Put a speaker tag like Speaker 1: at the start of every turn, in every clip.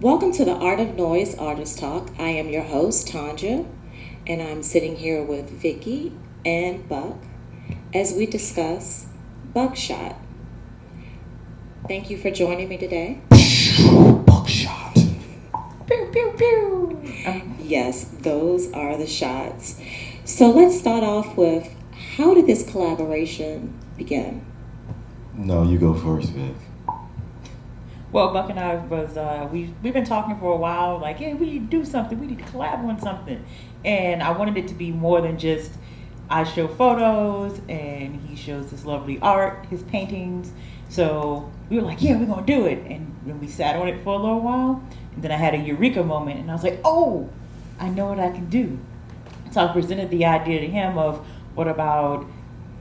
Speaker 1: Welcome to the Art of Noise Artist Talk. I am your host, Taunja, and I'm sitting here with Vicky and Buck as we discuss Buckshot. Thank you for joining me today.
Speaker 2: Buckshot.
Speaker 1: Pew, pew, pew. Yes, those are the shots. So let's start off with, how did this collaboration begin?
Speaker 2: No, you go first, Vic.
Speaker 3: Well, Buck and I we've been talking for a while, like, yeah, we need to do something. We need to collab on something. And I wanted it to be more than just I show photos and he shows this lovely art, his paintings. So we were like, yeah, we're going to do it. And when we sat on it for a little while, and then I had a eureka moment and I was like, oh, I know what I can do. So I presented the idea to him of, what about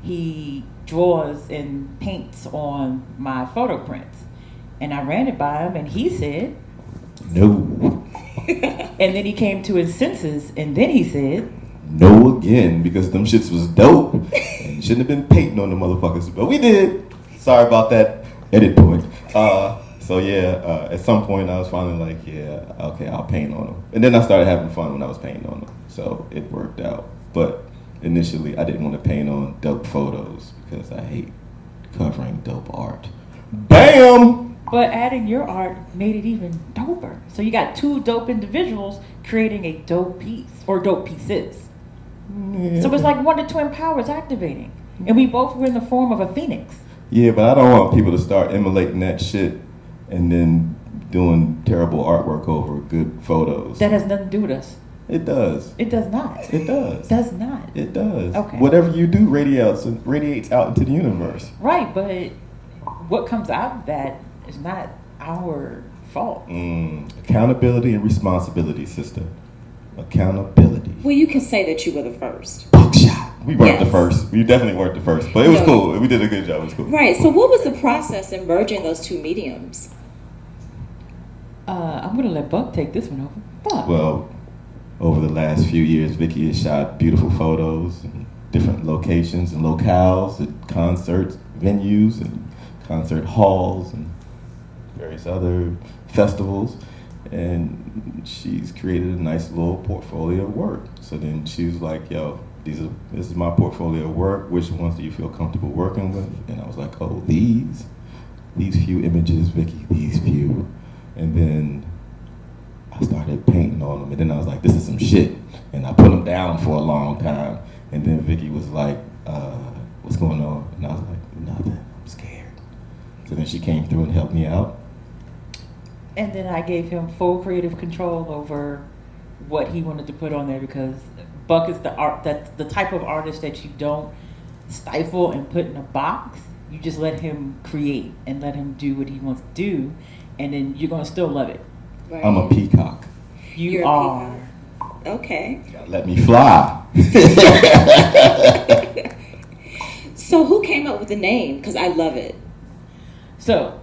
Speaker 3: he draws and paints on my photo prints? And I ran it by him, and he said,
Speaker 2: No.
Speaker 3: And then he came to his senses, and then he said,
Speaker 2: No again, because them shits was dope. And shouldn't have been painting on the motherfuckers, but we did. Sorry about that edit point. At some point I was finally like, yeah, okay, I'll paint on them. And then I started having fun when I was painting on them, so it worked out. But initially I didn't want to paint on dope photos because I hate covering dope art. Bam!
Speaker 3: but adding your art made it even doper. So you got two dope individuals creating a dope piece, or dope pieces.
Speaker 2: Yeah.
Speaker 3: So it's like one of the twin powers activating. And we both were in the form of a phoenix.
Speaker 2: Yeah, but I don't want people to start emulating that shit and then doing terrible artwork over good photos.
Speaker 3: That has nothing to do with us.
Speaker 2: It does.
Speaker 3: It does not.
Speaker 2: It does.
Speaker 3: Does not.
Speaker 2: It does.
Speaker 3: Okay.
Speaker 2: Whatever you do radiates out into the universe.
Speaker 3: Right, but what comes out of that is not our fault.
Speaker 2: Accountability and responsibility, sister. Accountability.
Speaker 1: Well, you can say that you were the first.
Speaker 2: Buckshot. We weren't the
Speaker 1: Yes.
Speaker 2: first. We definitely weren't the first. But it was
Speaker 1: No.
Speaker 2: cool. We did a good job. It was cool.
Speaker 1: Right, so what was the process in merging those two mediums?
Speaker 3: I'm going to let Buck take this one over. Buck.
Speaker 2: Well, over the last few years, Vicky has shot beautiful photos in different locations and locales at concerts, venues, and concert halls, and various other festivals. And she's created a nice little portfolio of work. So then she was like, yo, this is my portfolio of work. Which ones do you feel comfortable working with? And I was like, oh, these few images, Vicky, these few. And then I started painting on them, and then I was like, this is some shit. And I put them down for a long time. And then Vicky was like, what's going on? And I was like, nothing, I'm scared. So then she came through and helped me out.
Speaker 3: And then I gave him full creative control over what he wanted to put on there, because Buck is that's the type of artist that you don't stifle and put in a box. You just let him create and let him do what he wants to do, and then you're gonna still love it.
Speaker 1: Right.
Speaker 2: I'm a peacock.
Speaker 3: You
Speaker 1: You're a
Speaker 3: are.
Speaker 1: peacock. Okay.
Speaker 2: Let me fly.
Speaker 1: So who came up with the name? Because I love it.
Speaker 3: So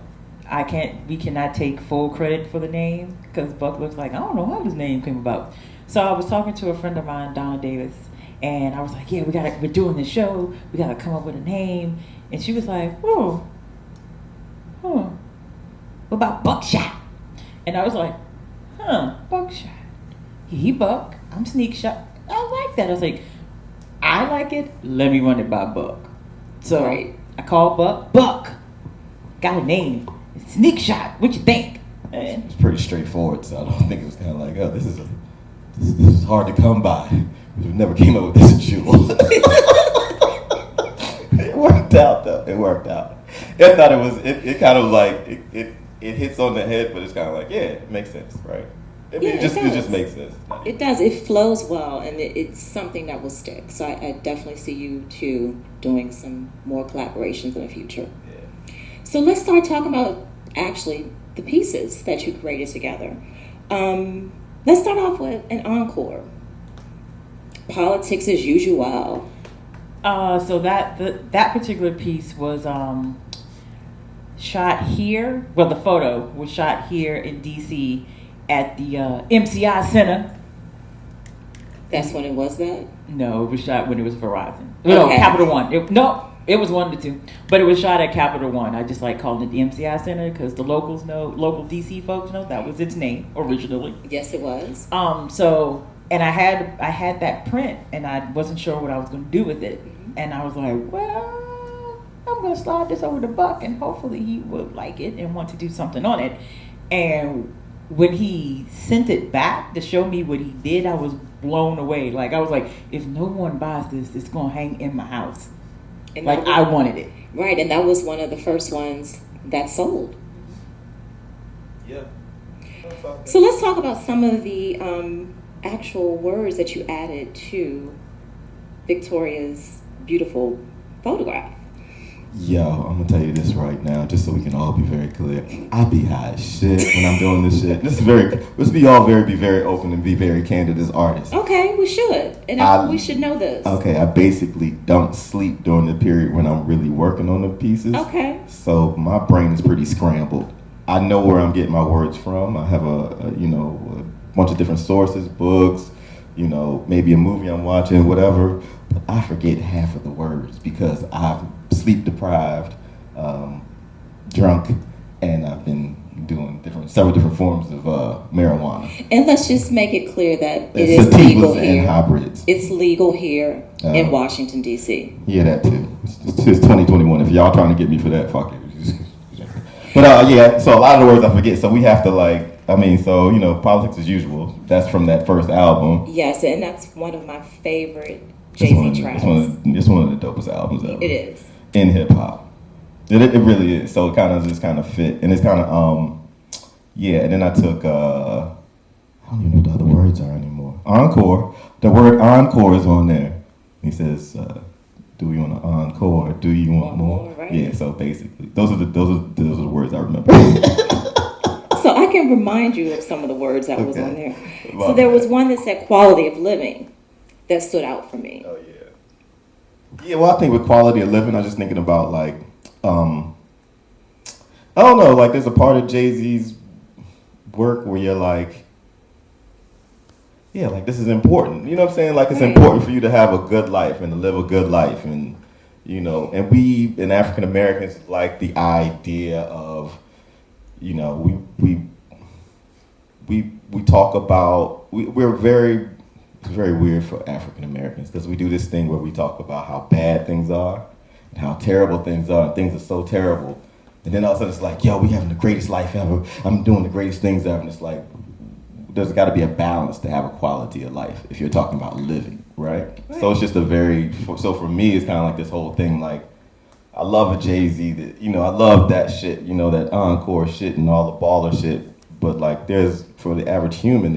Speaker 3: we cannot take full credit for the name, because Buck looks like, I don't know how this name came about. So I was talking to a friend of mine, Donna Davis, and I was like, yeah, we're doing this show, we gotta come up with a name. And she was like, what about Buckshot? And I was like, Buckshot. He Buck, I'm Sneakshot. I like that. I was like, I like it, let me run it by Buck. So
Speaker 1: Right.
Speaker 3: I called Buck, got a name. Sneakshot, what you think? And
Speaker 2: It's pretty straightforward, so I don't think it was kind of like, oh, this is hard to come by. We never came up with this jewel. It worked out, though. It worked out. I thought it kind of like, it hits on the head, but it's kind of like, yeah, it makes sense, right? I mean,
Speaker 1: Yeah,
Speaker 2: it
Speaker 1: does.
Speaker 2: just makes sense.
Speaker 1: It does. It flows well, and it's something that will stick. So I definitely see you two doing some more collaborations in the future.
Speaker 2: Yeah.
Speaker 1: So let's start talking about actually the pieces that you created together. Let's start off with an encore. Politics as usual.
Speaker 3: so that particular piece was shot here. Well, the photo was shot here in DC at the MCI Center.
Speaker 1: That's when it was that?
Speaker 3: No, it was shot when it was Verizon. No,
Speaker 1: Okay.
Speaker 3: Capital One. It It was one of the two, but it was shot at Capital One. I just like calling it the MCI Center because the locals know, local DC folks know that was its name originally.
Speaker 1: Yes, it was.
Speaker 3: So, and I had that print, and I wasn't sure what I was going to do with it, and I was like, well, I'm going to slide this over to Buck, and hopefully he would like it and want to do something on it. And when he sent it back to show me what he did, I was blown away. Like, I was like, if no one buys this, it's going to hang in my house. And like, I wanted it.
Speaker 1: Right, and that was one of the first ones that sold.
Speaker 2: Yeah.
Speaker 1: So let's talk about some of the actual words that you added to Victoria's beautiful photograph.
Speaker 2: Yo, I'm gonna tell you this right now, just so we can all be very clear. I be high as shit when I'm doing this shit. Let's be very open and be very candid as artists.
Speaker 1: Okay, we should. And we should know this.
Speaker 2: Okay, I basically don't sleep during the period when I'm really working on the pieces.
Speaker 1: Okay.
Speaker 2: So my brain is pretty scrambled. I know where I'm getting my words from. I have a bunch of different sources, books, maybe a movie I'm watching, whatever. But I forget half of the words because I'm sleep deprived, drunk, and I've been doing several different forms of marijuana.
Speaker 1: And let's just make it clear that it is legal here.
Speaker 2: Hybrids.
Speaker 1: It's legal here in Washington, D.C.
Speaker 2: Yeah, that too. It's 2021. If y'all trying to get me for that, fuck it. But yeah, so a lot of the words I forget. So we have to politics as usual. That's from that first album.
Speaker 1: Yes, and that's one of my favorite Jay-Z tracks.
Speaker 2: It's one of the dopest albums ever.
Speaker 1: It is.
Speaker 2: In hip hop. It really is. So it kind of fit. And it's kind of, and then I took, I don't even know what the other words are anymore. Encore. The word encore is on there. He says, do we want an encore? Do you want more?
Speaker 1: Right.
Speaker 2: Yeah, so basically, those are the words I remember.
Speaker 1: So I can remind you of some of the words that was on there. So there was one that said quality of living that stood out for me.
Speaker 2: Oh, yeah. Yeah, well, I think with quality of living, I'm just thinking about, I don't know, there's a part of Jay-Z's work where you're like, this is important. You know what I'm saying? It's important for you to have a good life and to live a good life. And, and we, in African Americans, like the idea of, we talk about, we're very... It's very weird for African Americans because we do this thing where we talk about how bad things are and how terrible things are, and things are so terrible. And then all of a sudden it's like, yo, we having the greatest life ever. I'm doing the greatest things ever. And it's like, there's got to be a balance to have a quality of life if you're talking about living, right? So it's just so for me, it's kind of like this whole thing, I love a Jay-Z that, I love that shit, that encore shit and all the baller shit. But for the average human,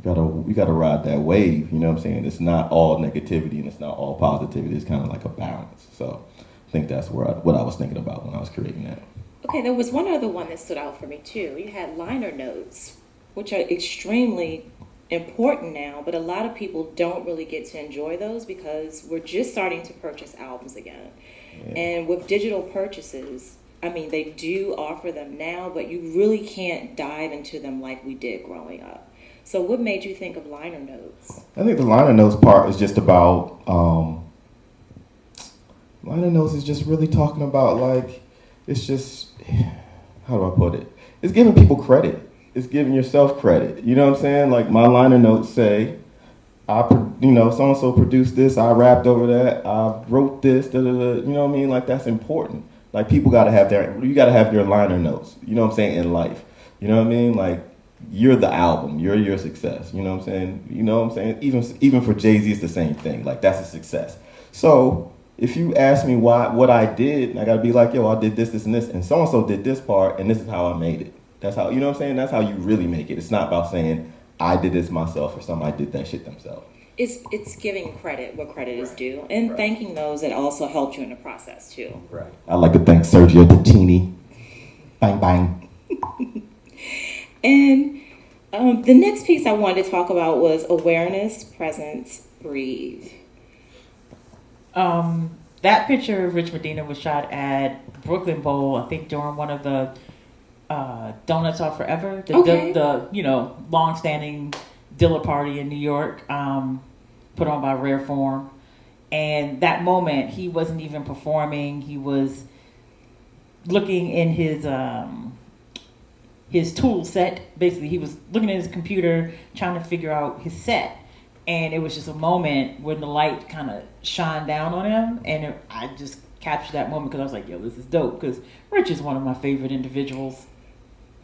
Speaker 2: you gotta ride that wave, you know what I'm saying? It's not all negativity and it's not all positivity. It's kind of like a balance. So I think that's what I was thinking about when I was creating that.
Speaker 1: Okay, there was one other one that stood out for me too. You had liner notes, which are extremely important now, but a lot of people don't really get to enjoy those because we're just starting to purchase albums again. Yeah. And with digital purchases, they do offer them now, but you really can't dive into them like we did growing up. So what made you think of liner notes? I
Speaker 2: think the liner notes part is just about, liner notes is just really talking about it's just, how do I put it? It's giving people credit. It's giving yourself credit. You know what I'm saying? My liner notes say, so-and-so produced this, I rapped over that, I wrote this, da-da-da. You know what I mean? That's important. People gotta have you gotta have your liner notes, you know what I'm saying, in life. You know what I mean? You're the album. You're your success. You know what I'm saying? You know what I'm saying? Even for Jay-Z, it's the same thing. That's a success. So if you ask me what I did, I got to be like, yo, I did this, this, and this. And so-and-so did this part, and this is how I made it. That's how, you know what I'm saying? That's how you really make it. It's not about saying, I did this myself or somebody did that shit themselves.
Speaker 1: It's giving credit where credit is due and thanking those that also helped you in the process, too.
Speaker 2: Right. I'd like to thank Sergio Tacchini. Bang, bang.
Speaker 1: And the next piece I wanted to talk about was awareness, presence, breathe.
Speaker 3: That picture of Rich Medina was shot at Brooklyn Bowl, I think during one of the Donuts Are Forever, the long-standing Dilla party in New York, put on by Rare Form. And that moment, he wasn't even performing. He was looking in his tool set. Basically, he was looking at his computer, trying to figure out his set. And it was just a moment when the light kind of shined down on him, and I just captured that moment because I was like, yo, this is dope, because Rich is one of my favorite individuals.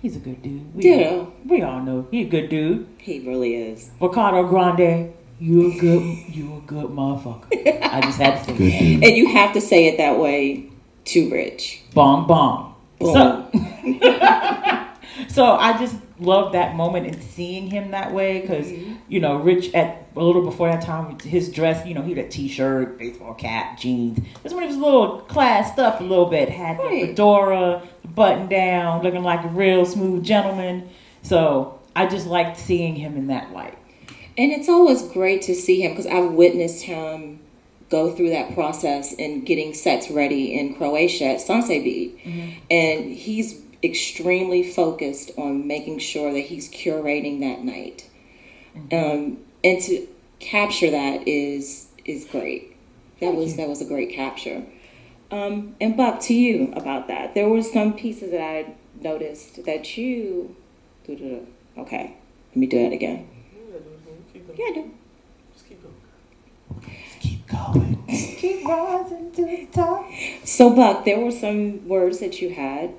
Speaker 3: He's a good dude. We all know he's a good dude.
Speaker 1: He really is.
Speaker 3: Ricardo Grande, you a good motherfucker. I just had to say
Speaker 2: Good
Speaker 3: that.
Speaker 2: dude.
Speaker 1: And you have to say it that way to Rich.
Speaker 3: Bong bong.
Speaker 1: Boom.
Speaker 3: So I just love that moment and seeing him that way, because you know, Rich at a little before that time, his dress, you know, he had a t-shirt, baseball cap, jeans. This one he was a little classed up a little bit, had the fedora, the button down, looking like a real smooth gentleman. So I just liked seeing him in that light.
Speaker 1: And it's always great to see him, because I've witnessed him go through that process in getting sets ready in Croatia at Sunset Beat. And he's extremely focused on making sure that he's curating that night. And to capture that is great. That was a great capture. And Buck, to you about that. There were some pieces that I noticed that you... Okay, let me do that again. Yeah, do.
Speaker 2: Just keep going. Just keep going.
Speaker 3: Keep rising to the top.
Speaker 1: So, Buck, there were some words that you had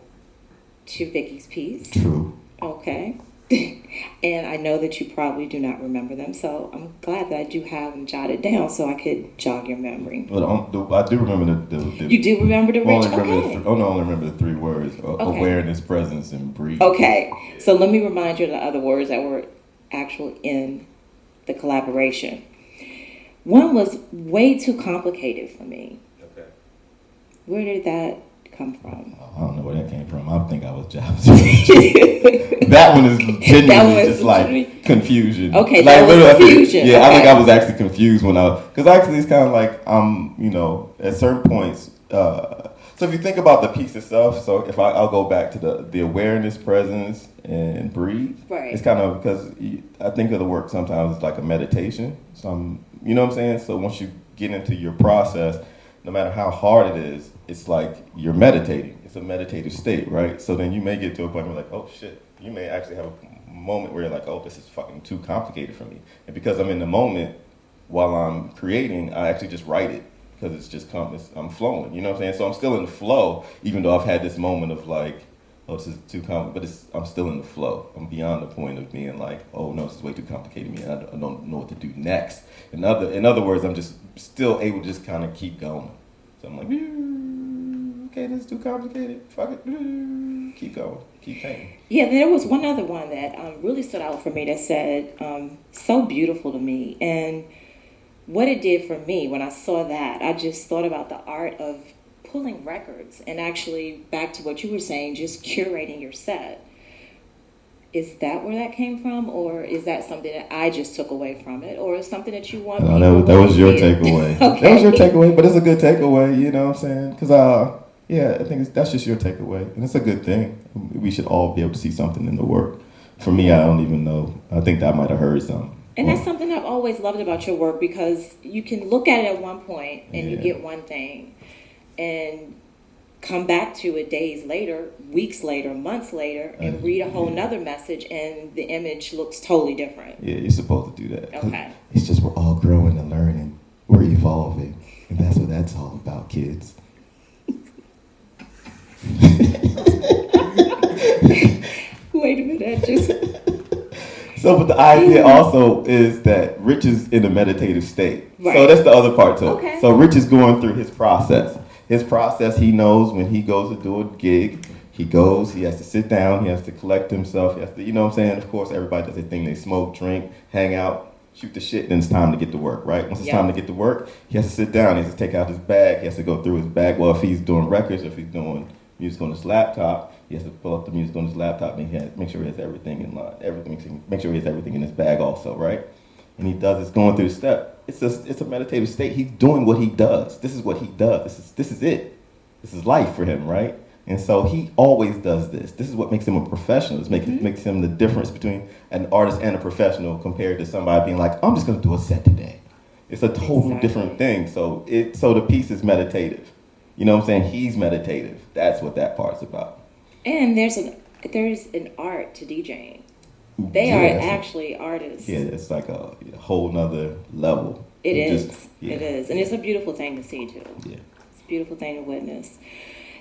Speaker 1: to Vicky's piece.
Speaker 2: True.
Speaker 1: Okay. And I know that you probably do not remember them, so I'm glad that I do have them jotted down so I could jog your memory.
Speaker 2: Well, I do remember the
Speaker 1: You do remember the Rich?
Speaker 2: I only remember the 3 words: awareness, presence, and breathe.
Speaker 1: Okay. So let me remind you of the other words that were actually in the collaboration. One was way too complicated for me.
Speaker 2: Okay.
Speaker 1: Where did that come from?
Speaker 2: I don't know where that came from. I think I was Japanese. That one is genuinely just like confusion.
Speaker 1: Okay,
Speaker 2: like,
Speaker 1: that was confusion.
Speaker 2: Yeah, I
Speaker 1: Okay.
Speaker 2: think I was actually confused because actually it's kind of like you know, at certain points. So if you think about the piece itself, so if I'll go back to the awareness, presence, and breathe.
Speaker 1: Right.
Speaker 2: It's kind of because I think of the work sometimes it's like a meditation. You know what I'm saying? So once you get into your process, no matter how hard it is, it's like you're meditating. It's a meditative state, right? So then you may get to a point where you're like, oh shit, you may actually have a moment where you're like, oh, this is fucking too complicated for me. And because I'm in the moment while I'm creating, I actually just write it because it's just I'm flowing, you know what I'm saying? So I'm still in the flow, even though I've had this moment of like, oh, this is too complicated, but I'm still in the flow. I'm beyond the point of being like, oh no, this is way too complicated to me. I don't know what to do next. In other words, I'm just still able to just kind of keep going. So I'm like, okay, this is too complicated. Fuck it. Keep going. Keep painting.
Speaker 1: Yeah, there was one other one that really stood out for me that said, so beautiful to me. And what it did for me when I saw that, I just thought about the art of pulling records and actually, back to what you were saying, just curating your set. Is that where that came from, or is that something that I just took away from it, or is something that you want people
Speaker 2: that was your takeaway.
Speaker 1: Okay.
Speaker 2: That was your takeaway, but it's a good takeaway, you know what I'm saying? Because, I think that's just your takeaway, and it's a good thing. We should all be able to see something in the work. For me, I don't even know. I think I might have heard something.
Speaker 1: And that's something I've always loved about your work, because you can look at it at one point and you get one thing, and come back to it days later, weeks later, months later, and read a whole nother message, and the image looks totally different.
Speaker 2: Yeah, you're supposed to do that.
Speaker 1: Okay.
Speaker 2: It's just we're all growing and learning. We're evolving. And that's what that's all about, kids.
Speaker 1: Wait a minute, just...
Speaker 2: So, but the idea also is that Rich is in a meditative state.
Speaker 1: Right.
Speaker 2: So that's the other part too.
Speaker 1: Okay.
Speaker 2: So Rich is going through his process. His process, he knows when he goes to do a gig, he has to sit down, he has to collect himself, he has to, you know what I'm saying? Of course, everybody does their thing. They smoke, drink, hang out, shoot the shit, then it's time to get to work, right? Once it's time to get to work, he has to sit down, he has to take out his bag, he has to go through his bag. Well, if he's doing records, if he's doing music on his laptop, he has to pull up the music on his laptop and he has to make sure he has everything in line, make sure he has everything in his bag also, right? And he does this going through the step. It's a meditative state. He's doing what he does. This is what he does. This is it. This is life for him, right? And so he always does this. This is what makes him a professional. This makes him the difference between an artist and a professional compared to somebody being like, I'm just going to do a set today. It's a total different thing. So the piece is meditative. You know what I'm saying? He's meditative. That's what that part's about.
Speaker 1: And there's an art to DJing. They are actually artists.
Speaker 2: Yeah, it's like a whole nother level.
Speaker 1: It is. And it's a beautiful thing to see, too.
Speaker 2: Yeah.
Speaker 1: It's a beautiful thing to witness.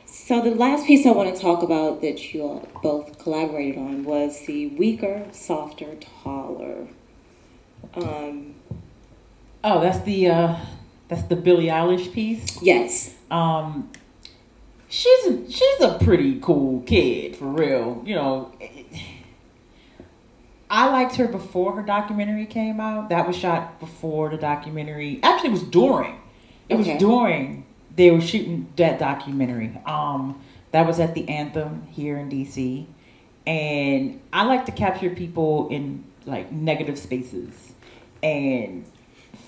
Speaker 1: So the last piece I want to talk about that you all both collaborated on was the Weaker, Softer, Taller.
Speaker 3: That's the Billie Eilish piece.
Speaker 1: Yes.
Speaker 3: She's a pretty cool kid, for real. You know, I liked her before her documentary came out. That was shot before the documentary. Actually, it was during. It was during they were shooting that documentary. That was at the Anthem here in DC, and I like to capture people in like negative spaces and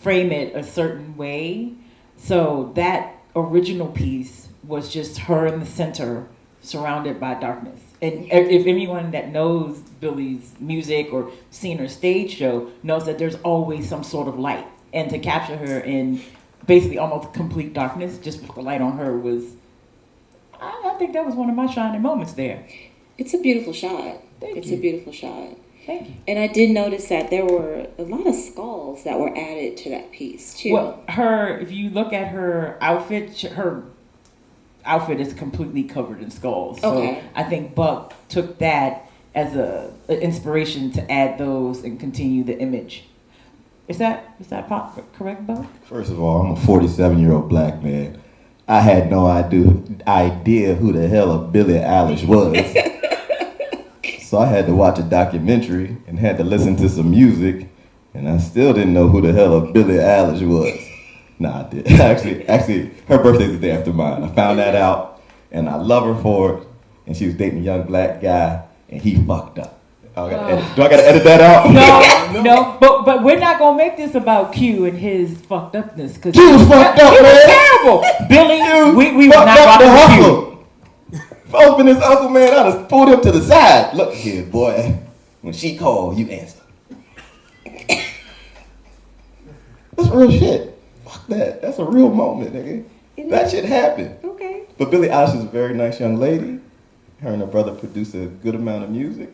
Speaker 3: frame it a certain way. So that original piece was just her in the center, surrounded by darkness. And if anyone that knows Billie's music or seen her stage show knows that there's always some sort of light. And to capture her in basically almost complete darkness, just with the light on her, was, I think that was one of my shining moments there.
Speaker 1: It's a beautiful shot.
Speaker 3: Thank you.
Speaker 1: A beautiful shot.
Speaker 3: Thank you.
Speaker 1: And I did notice that there were a lot of skulls that were added to that piece, too.
Speaker 3: Well, if you look at her outfit is completely covered in skulls.
Speaker 1: Okay.
Speaker 3: So I think Buck took that as an inspiration to add those and continue the image. Is that correct, Buck?
Speaker 2: First of all, I'm a 47-year-old black man. I had no idea who the hell a Billie Eilish was. So I had to watch a documentary and had to listen to some music, and I still didn't know who the hell a Billie Eilish was. Nah, I did. Actually, her birthday's the day after mine. I found that out, and I love her for it. And she was dating a young black guy, and he fucked up. Do I gotta edit that out?
Speaker 3: No. But we're not gonna make this about Q and his fucked upness, because
Speaker 2: Q was fucked up, man.
Speaker 3: Was terrible. Billy, we was not rocking with Q.
Speaker 2: If I was been his uncle, man, I'd have pulled him to the side. Look here, boy. When she called, you answer. That's real shit. Fuck that. That's a real moment, nigga. That shit happened.
Speaker 1: Okay.
Speaker 2: But Billie Eilish is a very nice young lady. Her and her brother produce a good amount of music.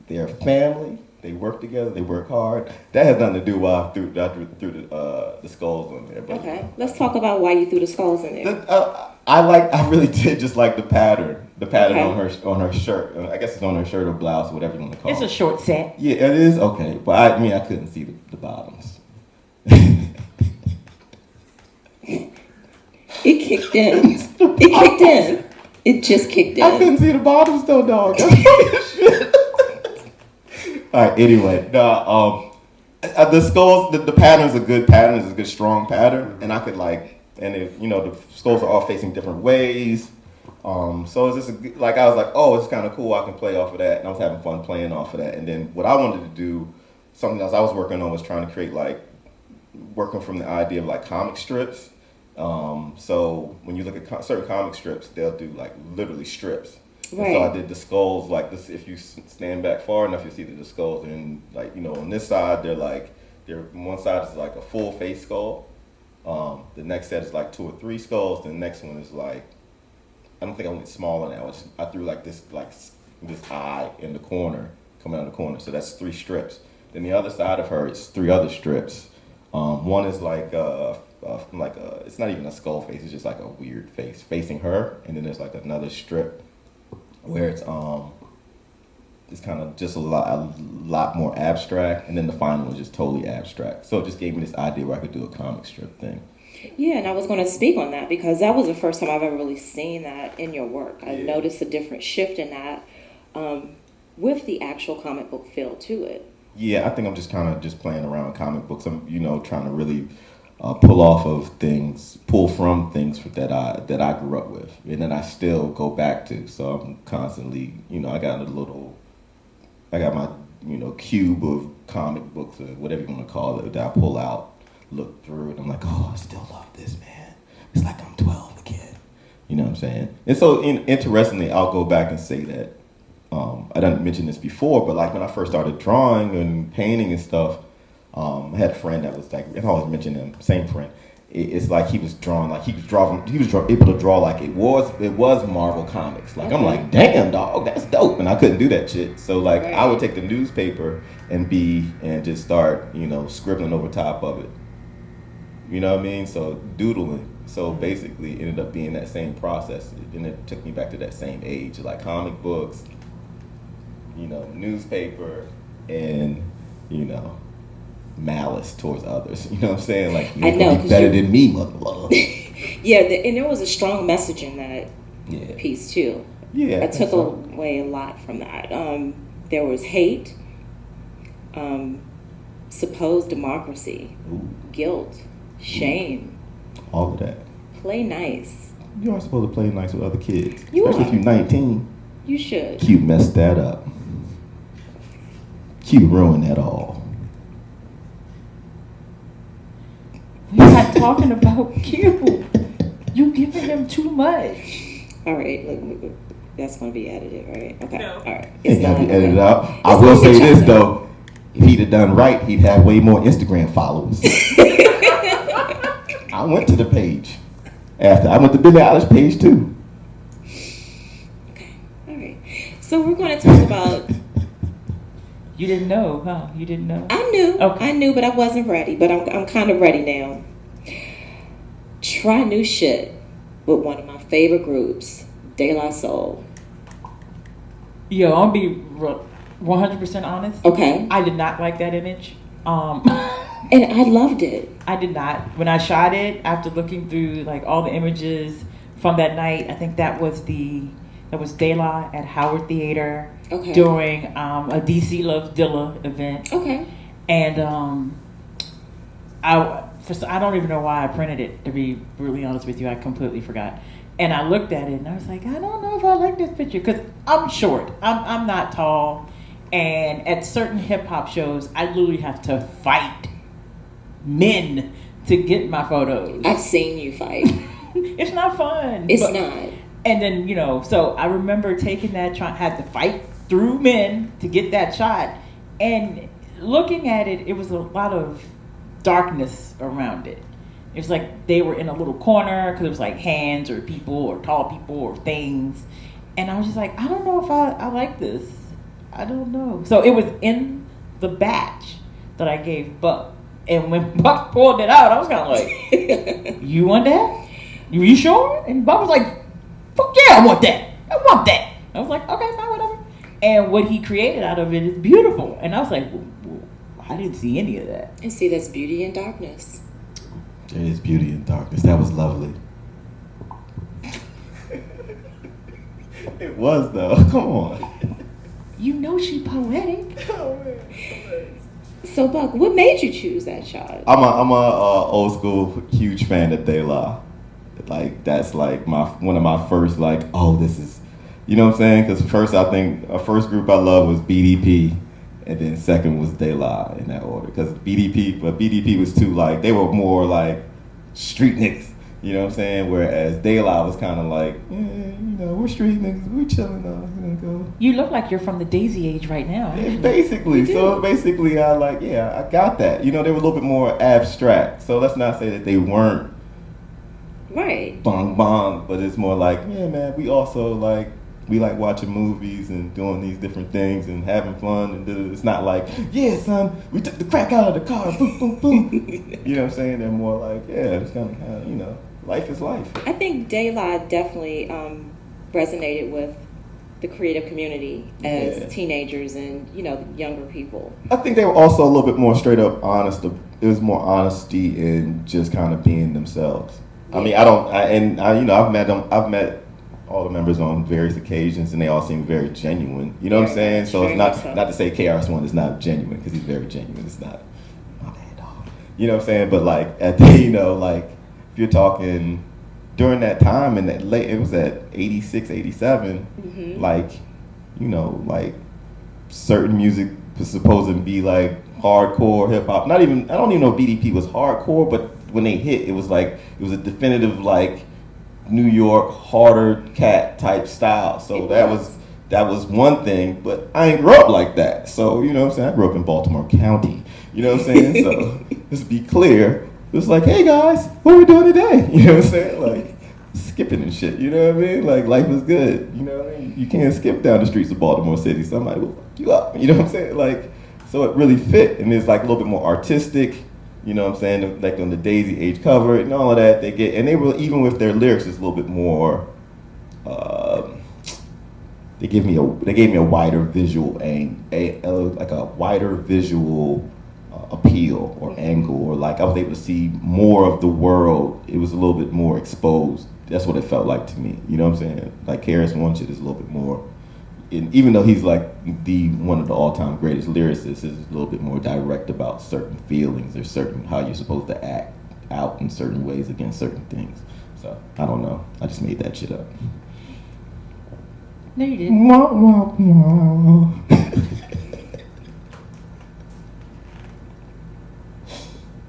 Speaker 2: They're a family. They work together. They work hard. That has nothing to do with why I threw the skulls on there. But
Speaker 1: okay. Let's talk about why you threw the skulls in there.
Speaker 2: I really did just like the pattern. The pattern on her shirt. I guess it's on her shirt or blouse, whatever you want to call it.
Speaker 3: It's a short set.
Speaker 2: Yeah, it is. Okay. But I couldn't see the bottoms.
Speaker 1: It kicked in. It just kicked in.
Speaker 2: I couldn't see the bottoms though, dog. That's funny as shit. All right. Anyway, the skulls. The pattern's a good pattern. It's a good strong pattern, and I could the skulls are all facing different ways. So it's just I was like, oh, it's kind of cool. I can play off of that, and I was having fun playing off of that. And then what I wanted to do, something else I was working on was trying to create working from the idea of comic strips. So when you look at certain comic strips, they'll do literally strips. Right. And so I did the skulls like this. If you stand back far enough, you see that the skulls are on this side they're one side is a full face skull. The next set is 2 or 3 skulls. The next one is I don't think I went smaller now. I threw this eye in the corner, coming out of the corner. So that's 3 strips. Then the other side of her is 3 other strips. One is it's not even a skull face. It's just a weird face facing her. And then there's another strip where it's kind of just a lot more abstract. And then the final one is just totally abstract. So it just gave me this idea where I could do a comic strip thing.
Speaker 1: Yeah, and I was going to speak on that because that was the first time I've ever really seen that in your work. I noticed a different shift in that with the actual comic book feel to it.
Speaker 2: Yeah, I think I'm just kind of just playing around with comic books. I'm, trying to really pull from things that I grew up with, and then I still go back to. So I'm constantly, I got my, cube of comic books or whatever you want to call it that I pull out, look through, and I'm like, oh, I still love this, man. It's like I'm 12 again. You know what I'm saying? And so, interestingly, I'll go back and say that. I didn't mention this before, but when I first started drawing and painting and stuff, I had a friend that was like, and I always mention him, same friend. It's like he was drawing, like he was able to draw like it was Marvel Comics. Like I'm like, damn dog, that's dope, and I couldn't do that shit. So like I would take the newspaper and just start, scribbling over top of it. You know what I mean? So doodling. So basically, it ended up being that same process, and it took me back to that same age, like comic books, newspaper, and malice towards others. You know what I'm saying? Like,
Speaker 1: I know,
Speaker 2: be better than me, mother.
Speaker 1: Yeah, and there was a strong message in that piece too.
Speaker 2: Yeah,
Speaker 1: I took away a lot from that. There was hate, supposed democracy, guilt, shame.
Speaker 2: All of that.
Speaker 1: Play nice.
Speaker 2: You are supposed to play nice with other kids,
Speaker 1: You
Speaker 2: especially
Speaker 1: are.
Speaker 2: if you're 19.
Speaker 1: You should.
Speaker 2: Q messed that up. Q ruined that all.
Speaker 3: We're not talking about Q. You giving him too much.
Speaker 1: All right, look, that's going to be edited, right? Okay.
Speaker 3: No.
Speaker 1: All right.
Speaker 2: It got to be edited
Speaker 1: okay.
Speaker 2: out. I will say this though, if he'd have done right, he'd have way more Instagram followers. I went to the page. After I went to Billie Eilish page too.
Speaker 1: Okay. All right. So we're going to talk about.
Speaker 3: You didn't know, huh? You didn't know?
Speaker 1: I knew.
Speaker 3: Okay.
Speaker 1: I knew, but I wasn't ready. But I'm kind of ready now. Try new shit with one of my favorite groups, De La Soul.
Speaker 3: Yo, I'll be 100% honest.
Speaker 1: Okay.
Speaker 3: I did not like that image.
Speaker 1: And I loved it.
Speaker 3: I did not. When I shot it, after looking through like all the images from that night, I think that was De La at Howard Theater during a DC Loves Dilla event.
Speaker 1: Okay.
Speaker 3: And I don't even know why I printed it, to be brutally honest with you. I completely forgot. And I looked at it and I was like, I don't know if I like this picture because I'm short. I'm not tall. And at certain hip hop shows, I literally have to fight men to get my photos.
Speaker 1: I've seen you fight.
Speaker 3: It's not fun.
Speaker 1: It's not.
Speaker 3: And then, so I remember taking that, had to fight through men to get that shot. And looking at it, it was a lot of darkness around it. It was like they were in a little corner because it was like hands or people or tall people or things. And I was just like, I don't know if I like this. I don't know. So it was in the batch that I gave Buck. And when Buck pulled it out, I was kind of like, you want that? You sure? And Buck was like, fuck yeah, I want that. I want that. I was like, okay, fine, whatever. And what he created out of it is beautiful. And I was like, well, I didn't see any of that.
Speaker 1: And see, that's beauty in darkness.
Speaker 2: There is beauty in darkness. That was lovely. It was though. Come on.
Speaker 3: You know she poetic.
Speaker 2: Oh man.
Speaker 1: So Buck, what made you choose that shot?
Speaker 2: I'm a old school huge fan of De La. Like that's like one of my first this is, you know what I'm saying? Because first I think a first group I loved was BDP, and then second was De La in that order. Because BDP was too they were more like street niggas. You know what I'm saying? Whereas De La was kind of like, we're street niggas, we chilling now. Go.
Speaker 3: You look like you're from the Daisy age right now.
Speaker 2: Yeah, basically. So basically, I got that. They were a little bit more abstract. So let's not say that they weren't
Speaker 1: right
Speaker 2: bong bong, but it's more like, yeah, man, we also we like watching movies and doing these different things and having fun. And it's not like, yeah, son, we took the crack out of the car, boom, boom, boom. You know what I'm saying? They're more like, yeah, it's kind of, life is life.
Speaker 1: I think De La definitely resonated with the creative community as teenagers and, younger people.
Speaker 2: I think they were also a little bit more straight up honest. It was more honesty in just kind of being themselves. Yeah. I mean, I've met all the members on various occasions, and they all seem very genuine. You know what I'm saying? So it's not to say KRS-One is not genuine, because he's very genuine. It's not my bad dog. You know what I'm saying? But if you're talking during that time and it was at 86, 87, certain music was supposed to be hardcore hip hop. I don't even know if BDP was hardcore, but when they hit, it was a definitive New York harder cat type style. So that was one thing, but I ain't grew up like that. So, you know what I'm saying? I grew up in Baltimore County. You know what I'm saying? So just to be clear, it's like, hey guys, what are we doing today? You know what I'm saying? Like skipping and shit. You know what I mean? Like life is good. You know what I mean? You can't skip down the streets of Baltimore City. Somebody will fuck you up. You know what I'm saying? Like so it really fit, and it's like a little bit more artistic. You know what I'm saying? Like on the Daisy Age cover and all of that, and they were, even with their lyrics, it's a little bit more. They gave me a wider visual like a wider visual appeal or angle, or like I was able to see more of the world. It was a little bit more exposed. That's what it felt like to me. You know what I'm saying? Like Karis One Shit is a little bit more. And even though he's like one of the all-time greatest lyricists, is a little bit more direct about certain feelings or certain how you're supposed to act out in certain ways against certain things. So I don't know. I just made that shit up.
Speaker 3: No, you didn't.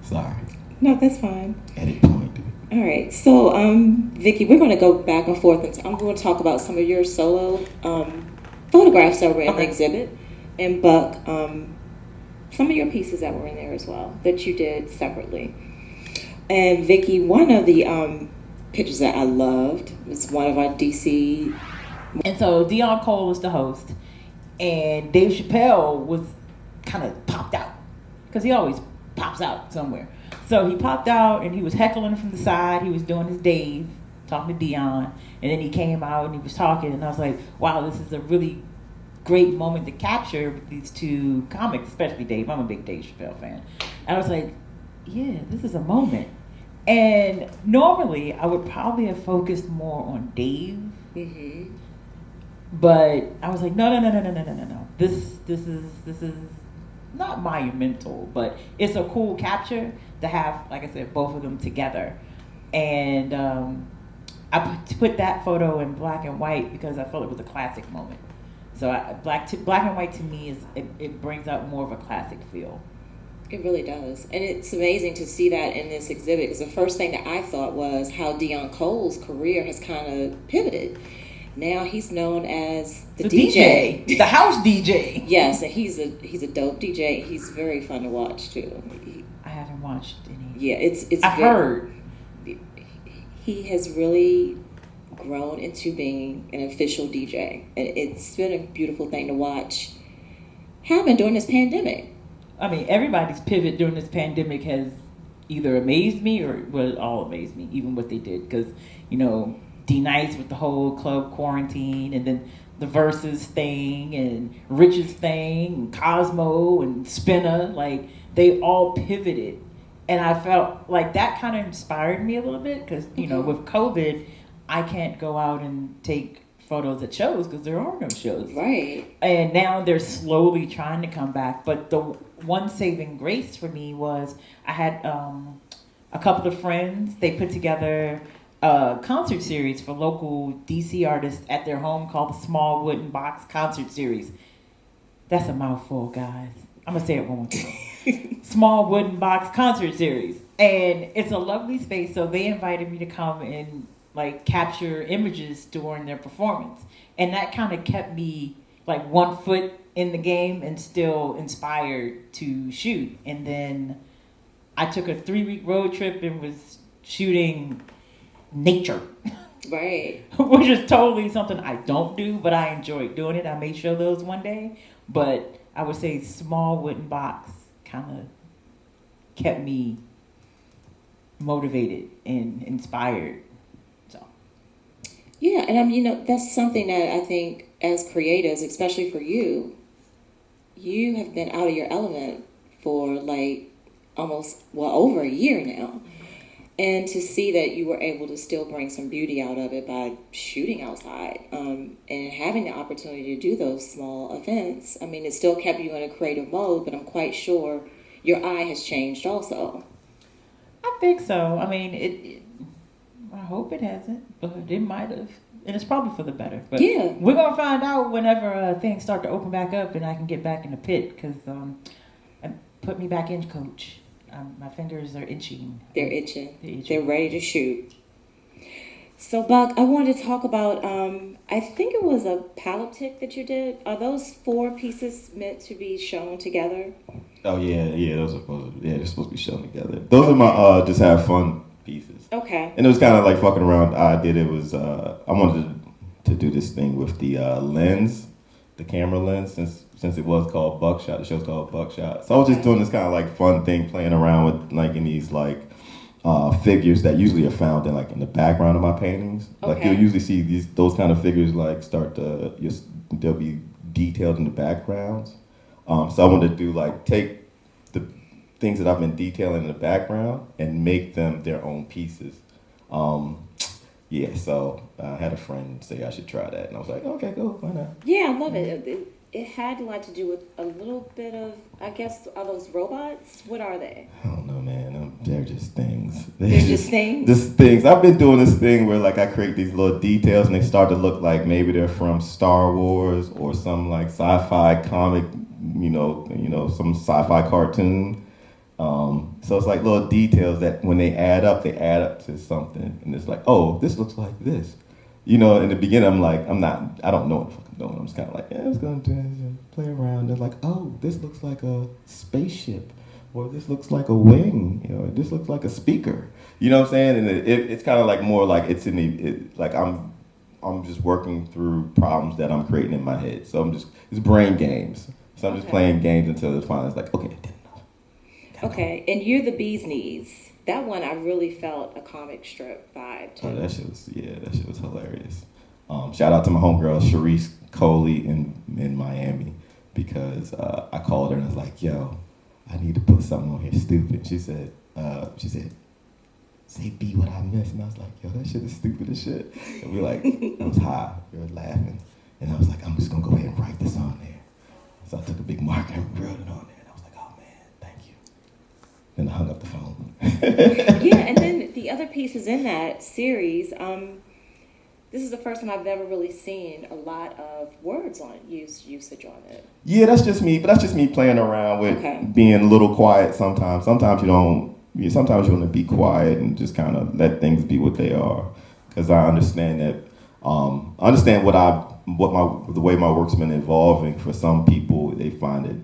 Speaker 2: Sorry.
Speaker 1: No, that's fine.
Speaker 2: Edit point.
Speaker 1: All right, so Vicky, we're going to go back and forth, and I'm going to talk about some of your solo photographs that were in the exhibit, and Buck, some of your pieces that were in there as well that you did separately. And Vicky, one of the pictures that I loved was one of our DC.
Speaker 3: And so Dion Cole was the host, and Dave Chappelle was kind of popped out because he always pops out somewhere. So he popped out and he was heckling from the side. He was doing his Dave, talking to Dion, and then he came out and he was talking, and I was like, wow, this is a really great moment to capture with these two comics, especially Dave. I'm a big Dave Chappelle fan. And I was like, yeah, this is a moment. And normally I would probably have focused more on Dave.
Speaker 1: Mm-hmm.
Speaker 3: But I was like, no. This is not monumental, but it's a cool capture to have, like I said, both of them together. And I put that photo in black and white because I felt it was a classic moment. So black and white to me it brings out more of a classic feel.
Speaker 1: It really does. And it's amazing to see that in this exhibit, because the first thing that I thought was how Dion Cole's career has kind of pivoted. Now he's known as the DJ.
Speaker 3: The house DJ.
Speaker 1: Yes, and he's a dope DJ. He's very fun to watch too.
Speaker 3: I haven't watched any.
Speaker 1: Yeah, it's.
Speaker 3: I've heard.
Speaker 1: He has really grown into being an official DJ, and it's been a beautiful thing to watch happen during this pandemic.
Speaker 3: I mean, everybody's pivot during this pandemic has either amazed me or, well, it all amazed me, even what they did, because, you know, D-Nice with the whole club quarantine, and then the Versus thing, and Rich's thing, and Cosmo, and Spinner, like, they all pivoted. And I felt like that kind of inspired me a little bit, because, you know, with COVID, I can't go out and take photos at shows because there are no shows.
Speaker 1: Right.
Speaker 3: And now they're slowly trying to come back. But the one saving grace for me was I had a couple of friends. They put together a concert series for local DC artists at their home called the Small Wooden Box Concert Series. That's a mouthful, guys. I'm going to say it one more time. Small Wooden Box Concert Series. And it's a lovely space. So they invited me to come and like capture images during their performance. And that kind of kept me like 1 foot in the game and still inspired to shoot. And then I took a 3-week road trip and was shooting nature.
Speaker 1: Right.
Speaker 3: Which is totally something I don't do, but I enjoy doing it. I may show those one day. But I would say Small Wooden Box kind of kept me motivated and inspired.
Speaker 1: Yeah, and you know, that's something that I think as creatives, especially for you, you have been out of your element for like almost, well, over a year now. And to see that you were able to still bring some beauty out of it by shooting outside and having the opportunity to do those small events, I mean, it still kept you in a creative mode, but I'm quite sure your eye has changed also.
Speaker 3: I think so. I mean, I hope it hasn't, but it might have. And it's probably for the better. But
Speaker 1: yeah.
Speaker 3: We're going to find out whenever things start to open back up and I can get back in the pit, because put me back in, coach. My fingers are itching.
Speaker 1: They're itching. They're ready to shoot. So, Buck, I wanted to talk about, I think it was a paliptych that you did. Are those four pieces meant to be shown together?
Speaker 2: Oh yeah, those are supposed to, yeah, they're supposed to be shown together. Those are my just have fun pieces.
Speaker 1: Okay.
Speaker 2: And it was kind of like fucking around. I did it was I wanted to do this thing with the lens, the camera lens, since it was called Buckshot. The show's called Buckshot. So I was just doing this kind of like fun thing, playing around with like in these like figures that usually are found in the background of my paintings. Like
Speaker 1: Okay.
Speaker 2: you'll usually see those kind of figures like start to just they'll be detailed in the backgrounds. So I wanted to do like take the things that I've been detailing in the background and make them their own pieces. Yeah, so I had a friend say I should try that, and I was like, okay, cool, why not?
Speaker 1: Yeah, I love it. It had a lot to do with a little bit of, I guess, are those robots? What are they?
Speaker 2: I don't know, man. They're just things.
Speaker 1: They're just things?
Speaker 2: Just things. I've been doing this thing where like I create these little details, and they start to look like maybe they're from Star Wars or some like sci-fi comic, some sci-fi cartoon. So it's like little details that when they add up to something, and it's like, oh, this looks like this. In the beginning, I don't know what the fuck I'm doing. I'm just kind of like, yeah, I was going to do this and play around. They're like, oh, this looks like a spaceship, or this looks like a wing, this looks like a speaker. You know what I'm saying? And it's kind of like more like it's like I'm just working through problems that I'm creating in my head. So it's brain games. So I'm just playing games until it's finally like, okay, I did enough.
Speaker 1: Okay, and You're the Bee's Knees. That one I really felt a comic strip vibe to.
Speaker 2: Oh, that shit was hilarious. Shout out to my homegirl Sharice Coley in Miami because I called her and I was like, yo, I need to put something on here stupid. She said, say B what I missed. And I was like, yo, that shit is stupid as shit. And we like, I was high, we were laughing. And I was like, I'm just gonna go ahead and write this on there. So I took a big marker and wrote it on there. And I was like, oh man, thank you. Then I hung up the phone.
Speaker 1: Yeah, and then the other pieces in that series, this is the first time I've ever really seen a lot of words on it, usage on it.
Speaker 2: Yeah, that's just me. But that's just me playing around with being a little quiet sometimes. Sometimes you don't. Sometimes you want to be quiet and just kind of let things be what they are. Because I understand that. I understand the way my work's been evolving. For some people, they find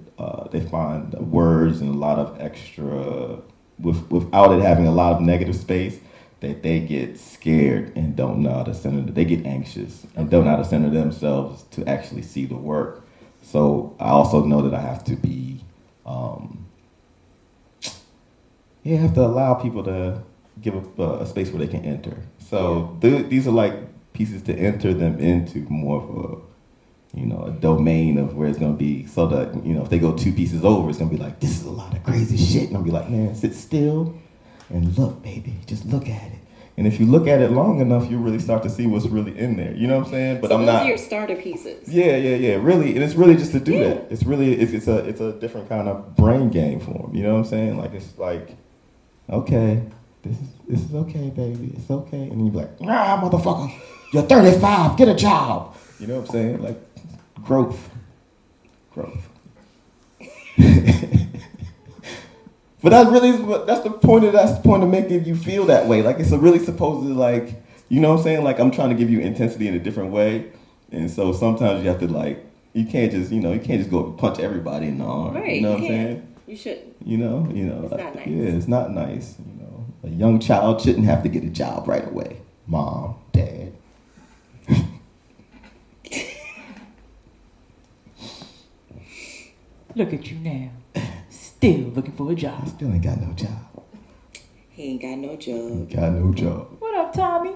Speaker 2: words and a lot of extra without it having a lot of negative space. That they get scared and don't know how to center. They get anxious and don't know how to center themselves to actually see the work. So I also know that I have to be, I have to allow people to give a space where they can enter. So these are like pieces to enter them into more of a domain of where it's gonna be. So that if they go two pieces over, it's gonna be like, this is a lot of crazy shit, and I'll be like, man, sit still. And look, baby, just look at it. And if you look at it long enough, you really start to see what's really in there. You know what I'm saying? But
Speaker 1: so
Speaker 2: I'm
Speaker 1: those
Speaker 2: not.
Speaker 1: are your starter pieces.
Speaker 2: Yeah. Really, and it's really just to do that. It's really it's a different kind of brain game for them. You know what I'm saying? Like it's like, okay, this is okay, baby. It's okay. And then you be like, nah, motherfucker, you're 35. Get a job. You know what I'm saying? Like growth. But that's the point of making you feel that way. Like it's really supposed to like, you know what I'm saying? Like I'm trying to give you intensity in a different way. And so sometimes you have to like, you can't just go up and punch everybody in the arm.
Speaker 1: Right,
Speaker 2: you know what I'm saying?
Speaker 1: You shouldn't.
Speaker 2: It's
Speaker 1: not nice.
Speaker 2: Yeah, it's not nice. A young child shouldn't have to get a job right away. Mom, dad.
Speaker 3: Look at you now. Still looking for a job.
Speaker 2: Still ain't got no job.
Speaker 1: He ain't got no job.
Speaker 2: Ain't got no job.
Speaker 3: What up, Tommy?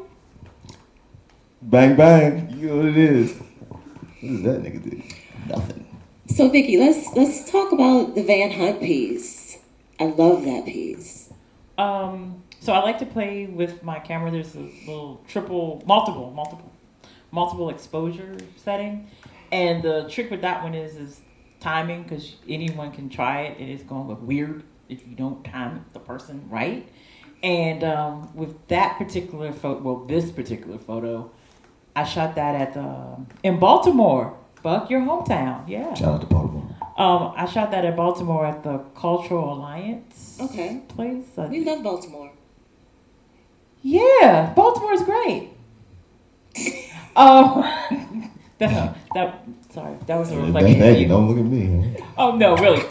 Speaker 2: Bang, bang. You know what it is. What does that nigga do? Nothing.
Speaker 1: So, Vicky, let's talk about the Van Hunt piece. I love that piece.
Speaker 3: So I like to play with my camera. There's a little multiple exposure setting. And the trick with that one is timing, because anyone can try it and it's going to look weird if you don't time the person right. And with that particular this particular photo, I shot that in Baltimore. Buck, your hometown. Yeah.
Speaker 2: Shout out to Baltimore.
Speaker 3: I shot that at Baltimore at the Cultural Alliance
Speaker 1: place.
Speaker 3: We
Speaker 1: love Baltimore.
Speaker 3: Yeah, Baltimore's great. That's not, that. Sorry, that was a
Speaker 2: That's
Speaker 3: reflection.
Speaker 2: that. You don't look at me. Huh?
Speaker 3: Oh no, really.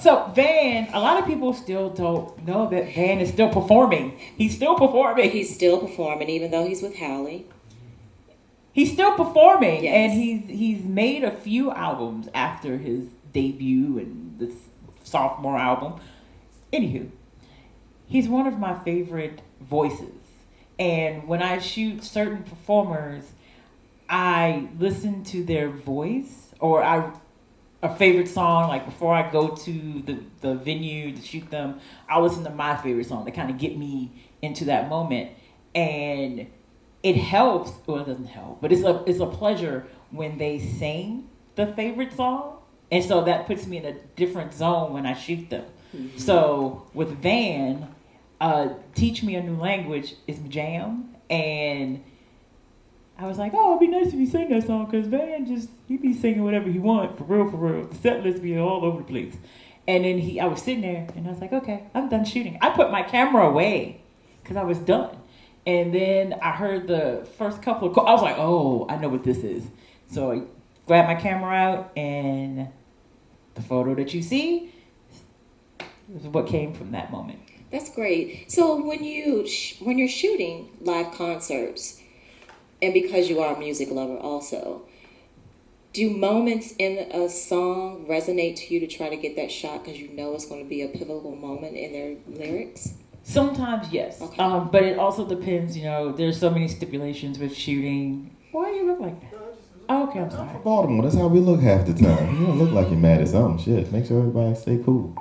Speaker 3: So Van, a lot of people still don't know that Van is still performing. He's still performing.
Speaker 1: He's still performing, even though he's with Hallie.
Speaker 3: He's still performing,
Speaker 1: Yes.
Speaker 3: and he's made a few albums after his debut and this sophomore album. Anywho, he's one of my favorite voices, and when I shoot certain performers, I listen to their voice or a favorite song. Like before I go to the venue to shoot them, I'll listen to my favorite song to kind of get me into that moment, and it helps. Well, it doesn't help, but it's a pleasure when they sing the favorite song, and so that puts me in a different zone when I shoot them. Mm-hmm. So with Van, Teach Me a New Language is my jam, and I was like, oh, it'd be nice if you sing that song, because Van he be singing whatever he want, for real. The set list be all over the place. And then I was sitting there, and I was like, okay, I'm done shooting. I put my camera away, because I was done. And then I heard the first couple of calls. I was like, oh, I know what this is. So I grabbed my camera out, and the photo that you see is what came from that moment.
Speaker 1: That's great. So when you're shooting live concerts, and because you are a music lover also, do moments in a song resonate to you to try to get that shot because you know it's going to be a pivotal moment in their lyrics?
Speaker 3: Sometimes, yes.
Speaker 1: Okay.
Speaker 3: But it also depends, there's so many stipulations with shooting. Why do you look like that? Oh, okay, I'm sorry.
Speaker 2: From Baltimore, that's how we look half the time. You don't look like you're mad at something. Shit, make sure everybody stay cool.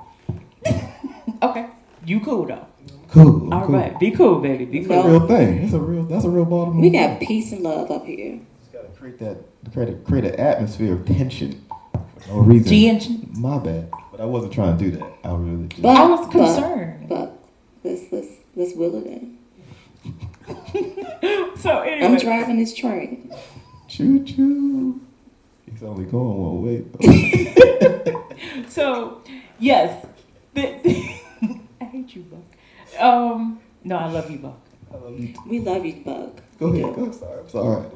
Speaker 3: Okay. You cool, though.
Speaker 2: Cool.
Speaker 3: All
Speaker 2: cool.
Speaker 3: right. Be cool, baby. Be cool.
Speaker 2: That's a real thing. That's a real Baltimore
Speaker 1: We got
Speaker 2: thing.
Speaker 1: peace and love up here.
Speaker 2: Just gotta create an atmosphere of tension for no reason.
Speaker 3: Tension.
Speaker 2: My bad, but I wasn't trying to do that. I really. Just,
Speaker 3: I was concerned.
Speaker 1: But let's will it in.
Speaker 3: So anyway.
Speaker 1: I'm driving this train.
Speaker 2: Choo choo. It's only going one way. Though.
Speaker 3: So yes, I hate you, Buck. No, I love you, Buck.
Speaker 2: I love you.
Speaker 1: We love you, Buck.
Speaker 2: Go ahead. Go. I'm sorry.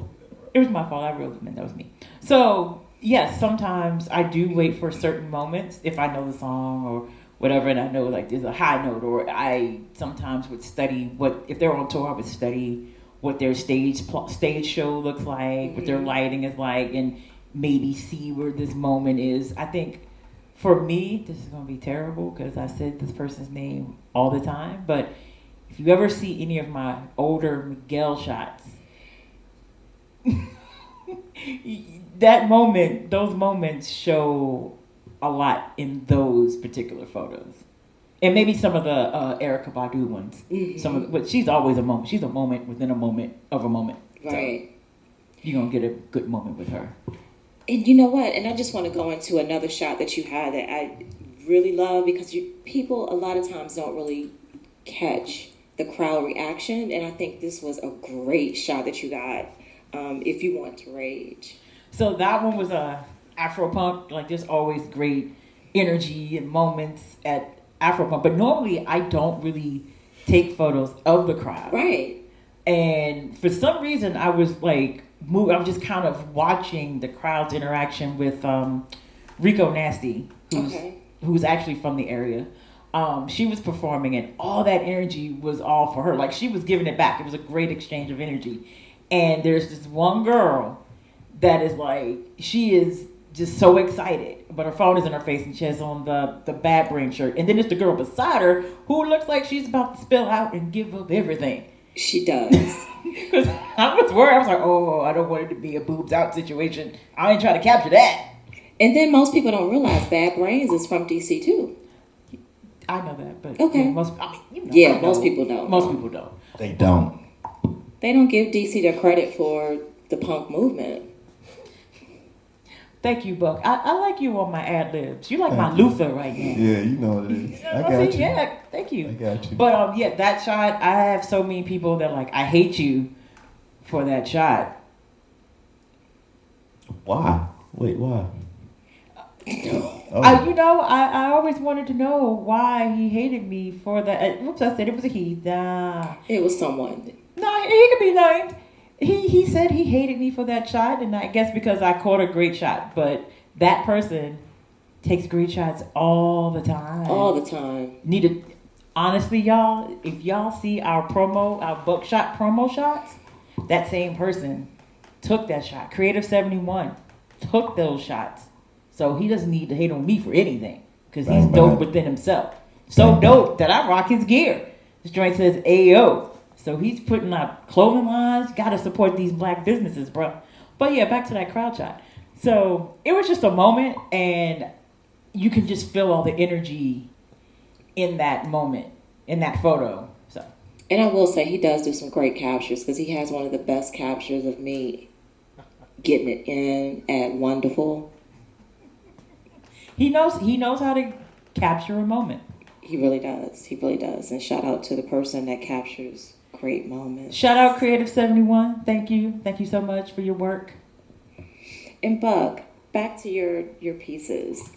Speaker 3: It was my fault. I reeled him in. That was me. So yes, sometimes I do wait for certain moments if I know the song or whatever, and I know like there's a high note, or I sometimes would study if they're on tour. I would study what their stage show looks like, what their lighting is like, and maybe see where this moment is. I think for me, this is going to be terrible because I said this person's name all the time, but if you ever see any of my older Miguel shots, those moments show a lot in those particular photos. And maybe some of the Erykah Badu ones. Mm-hmm. But she's always a moment. She's a moment within a moment of a moment.
Speaker 1: Right.
Speaker 3: So you're going to get a good moment with her.
Speaker 1: And you know what? And I just want to go into another shot that you had that I really love because people a lot of times don't really catch the crowd reaction. And I think this was a great shot that you got, If You Want to Rage.
Speaker 3: So that one was a Afro-punk. Like there's always great energy and moments at Afro-punk. But normally I don't really take photos of the crowd.
Speaker 1: Right.
Speaker 3: And for some reason I was like, I was just kind of watching the crowd's interaction with Rico Nasty, who's actually from the area. She was performing and all that energy was all for her. Like she was giving it back. It was a great exchange of energy. And there's this one girl that is like, she is just so excited, but her phone is in her face and she has on the Bad Brain shirt. And then there's the girl beside her who looks like she's about to spill out and give up everything.
Speaker 1: She does.
Speaker 3: Because I was worried. I was like, oh, I don't want it to be a boobs out situation. I ain't trying to capture that.
Speaker 1: And then most people don't realize Bad Brains is from DC too.
Speaker 3: I know that, but
Speaker 1: okay.
Speaker 3: Yeah, most
Speaker 1: people don't.
Speaker 3: Most people don't.
Speaker 2: They don't.
Speaker 1: They don't give DC their credit for the punk movement.
Speaker 3: Thank you, Buck. I like you on my ad libs. You like my Luther right now.
Speaker 2: Yeah, you know what it is. I got you.
Speaker 3: Yeah, thank you.
Speaker 2: I got you.
Speaker 3: But yeah, that shot. I have so many people that like, I hate you for that shot.
Speaker 2: Why? Wait, why?
Speaker 3: I always wanted to know why he hated me for that. Oops, I said it was a he.
Speaker 1: It was someone.
Speaker 3: No, he could be named. He said he hated me for that shot, and I guess because I caught a great shot. But that person takes great shots all the time.
Speaker 1: All the time.
Speaker 3: Honestly, y'all, if y'all see our Buckshot promo shots, that same person took that shot. Creative 71 took those shots. So he doesn't need to hate on me for anything, because he's dope within himself. So dope that I rock his gear. This joint says AO. So he's putting out clothing lines. Got to support these black businesses, bro. But yeah, back to that crowd shot. So it was just a moment, and you can just feel all the energy in that moment, in that photo. So.
Speaker 1: And I will say he does do some great captures, because he has one of the best captures of me getting it in at Wonderful.
Speaker 3: He knows how to capture a moment.
Speaker 1: He really does. He really does. And shout out to the person that captures great moments.
Speaker 3: Shout out Creative 71. Thank you. Thank you so much for your work.
Speaker 1: And Buck, back to your pieces.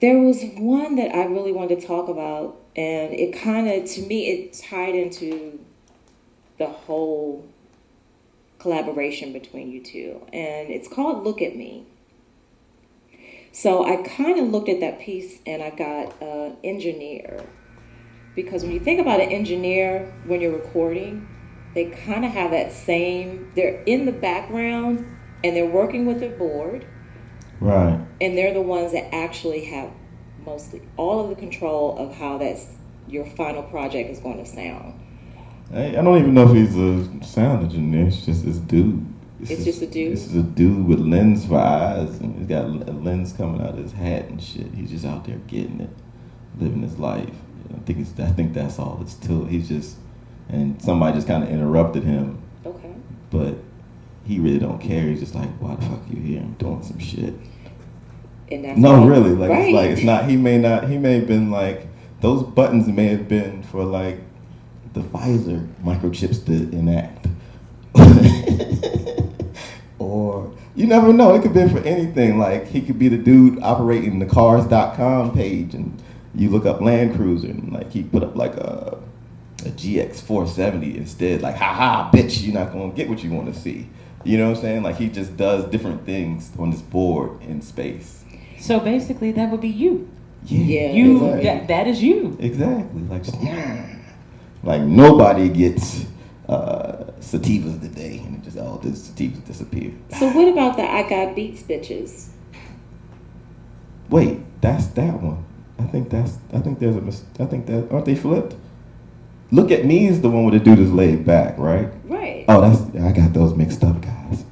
Speaker 1: There was one that I really wanted to talk about, and it kind of, to me, it tied into the whole collaboration between you two. And it's called Look at Me. So I kind of looked at that piece, and I got an engineer. Because when you think about an engineer when you're recording, they kind of have that same, they're in the background, and they're working with their board.
Speaker 2: Right.
Speaker 1: And they're the ones that actually have mostly all of the control of how your final project is going to sound.
Speaker 2: I don't even know if he's a sound engineer. It's just this dude.
Speaker 1: It's just a dude?
Speaker 2: This is a dude with lens for eyes, and he's got a lens coming out of his hat and shit. He's just out there getting it, living his life. I think that's all it's to it. He's just, and somebody just kind of interrupted him.
Speaker 1: Okay.
Speaker 2: But he really don't care. He's just like, why the fuck you here? I'm doing some shit.
Speaker 1: And that's
Speaker 2: really, like,
Speaker 1: right.
Speaker 2: It's like, it's not, he may have been like, those buttons may have been for like the Pfizer microchips to enact. Or, you never know, it could be for anything. Like, he could be the dude operating the cars.com page, and you look up Land Cruiser, and like he put up like a GX 470 instead. Like, haha, bitch, you're not gonna get what you want to see. You know what I'm saying? Like, he just does different things on this board in space.
Speaker 3: So basically, that would be you.
Speaker 2: Yeah,
Speaker 3: you.
Speaker 2: exactly.
Speaker 3: That is you.
Speaker 2: Exactly. Like, just, like nobody gets sativas today, and it just all the sativas disappear.
Speaker 1: So what about the I Got Beats bitches?
Speaker 2: Wait, that's that one. I think aren't they flipped? Look at Me is the one where the dude is laid back, right?
Speaker 1: Right.
Speaker 2: Oh, I got those mixed up, guys.